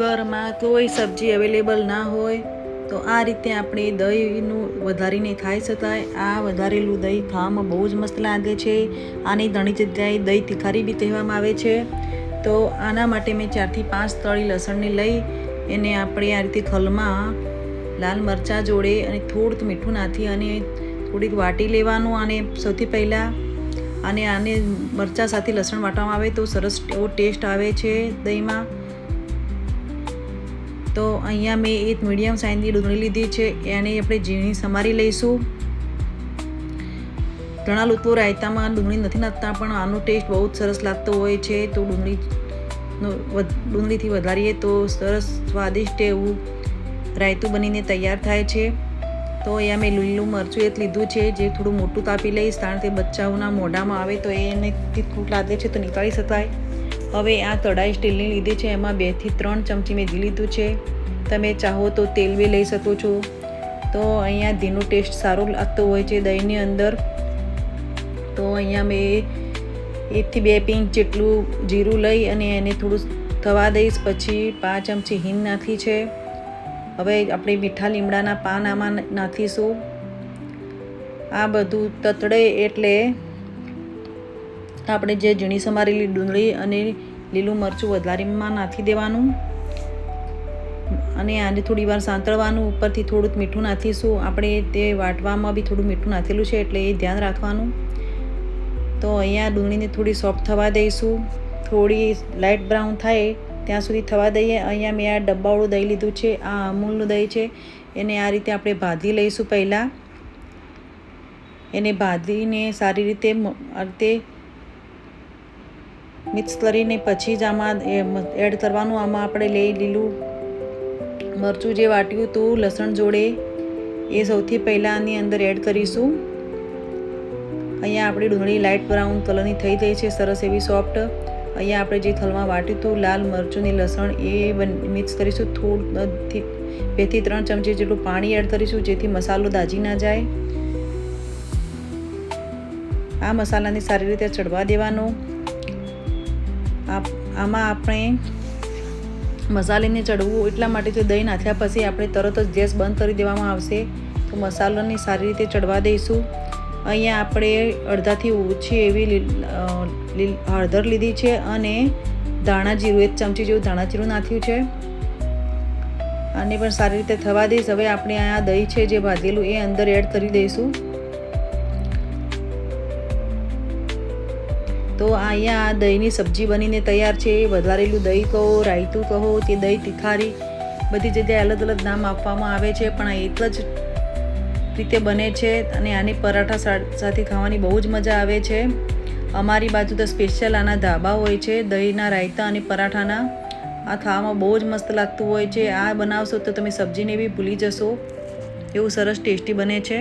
ઘરમાં કોઈ સબ્જી અવેલેબલ ના હોય તો આ રીતે આપણે દહીંનું વધારીને ખાઈ શકાય. આ વધારેલું દહીં ખાવામાં બહુ જ મસ્ત લાગે છે. આની ઘણી જગ્યાએ દહીં તિખારી બી કહેવામાં આવે છે. તો આના માટે મેં 4 થી 5 તળી લસણને લઈ એને આપણે આ રીતે ખલમાં લાલ મરચાં જોડે અને થોડું મીઠું નાખી અને થોડીક વાટી લેવાનું. અને સૌથી પહેલાં આને મરચાં સાથે લસણ વાટવામાં આવે તો સરસ એવો ટેસ્ટ આવે છે દહીંમાં. તો અહીંયા મેં એક મીડિયમ સાઇઝની ડુંગળી લીધી છે, એને આપણે ઝીણી સમારી લઈશું. ઘણા લોકો રાયતામાં ડુંગળી નથી નાખતા, પણ આનો ટેસ્ટ બહુ જ સરસ લાગતો હોય છે. તો ડુંગળીથી વધારીએ તો સરસ સ્વાદિષ્ટ એવું રાયતું બનીને તૈયાર થાય છે. તો અહીંયા મેં લીલું મરચું એક લીધું છે, જે થોડું મોટું કાપી લઈશ, કારણ કે બચ્ચાઓના મોઢામાં આવે તો એને તીખું લાગે છે તો નીકાળી શકાય. હવે આ કઢાઈ સ્ટીલની લીધી છે, એમાં 2 થી 3 ચમચી મેં ઘી લીધું છે. તમે ચાહો તો તેલ બી લઈ શકો છો. તો અહીંયા ઘીનો ટેસ્ટ સારો લાગતો હોય છે દહીંની અંદર. તો અહીંયા મેં 1 થી 2 પિંચ જેટલું જીરું લઈ અને એને થોડું થવા દઈશ. પછી 5 ચમચી હિંગ નાખી છે. હવે આપણે મીઠા લીમડાના પાન આમાં નાખીશું. આ બધું તતડે એટલે આપણે જે ઝીણી સમારેલી ડુંગળી અને લીલું મરચું વધારીમાં નાખી દેવાનું અને આને થોડી વાર સાંતળવાનું. ઉપરથી થોડુંક મીઠું નાખીશું. આપણે તે વાટવામાં બી થોડું મીઠું નાખેલું છે એટલે એ ધ્યાન રાખવાનું. તો અહીંયા ડુંગળીને થોડી સોફ્ટ થવા દઈશું. થોડી લાઇટ બ્રાઉન થાય ત્યાં સુધી થવા દઈએ. અહીંયા મેં આ ડબ્બાવાળું દહીં લીધું છે, આ અમૂલનું દહીં છે. એને આ રીતે આપણે ભાધી લઈશું. પહેલાં એને ભાધીને સારી રીતે મિક્સ કરીને પછી જ આમાં એડ કરવાનું. આમાં આપણે લીલું મરચું જે વાટ્યું હતું લસણ જોડે એ સૌથી પહેલાં આની અંદર એડ કરીશું. અહીંયા આપણી ડુંગળી લાઇટ બ્રાઉન કલરની થઈ ગઈ છે, સરસ એવી સોફ્ટ. અહીંયા આપણે જે થલમાં વાટ્યું હતું લાલ મરચું ને લસણ એ મિક્સ કરીશું. થોડું 2 થી 3 ચમચી જેટલું પાણી એડ કરીશું, જેથી મસાલો દાજી ના જાય. આ મસાલાને સારી રીતે ચડવા દેવાનો. આમાં આપણે મસાલાને ચડવું એટલા માટે તો દહીં નાખ્યા પછી આપણે તરત જ ગેસ બંધ કરી દેવામાં આવશે. તો મસાલાને સારી રીતે ચડવા દઈશું. અહીંયા આપણે અડધાથી ઓછી એવી હળદર લીધી છે અને ધાણા જીરું 1 ચમચી જેવું ધાણા જીરું નાખ્યું છે. આને પણ સારી રીતે થવા દઈશ. હવે આપણે આ દહીં છે જે ભાજેલું એ અંદર એડ કરી દઈશું. તો અહીંયા આ દહીંની સબ્જી બનીને તૈયાર છે. વધારેલું દહીં કહો, રાયતું કહો કે દહીં તિખારી, બધી જગ્યાએ અલગ અલગ નામ આપવામાં આવે છે, પણ આ એક જ રીતે બને છે. અને આની પરાઠા સાથે ખાવાની બહુ જ મજા આવે છે. અમારી બાજુ તો સ્પેશિયલ આના ધાબા હોય છે, દહીંના રાયતા અને પરાઠાના. આ ખાવામાં બહુ જ મસ્ત લાગતું હોય છે. આ બનાવશો તો તમે સબ્જીને બી ભૂલી જશો, એવું સરસ ટેસ્ટી બને છે.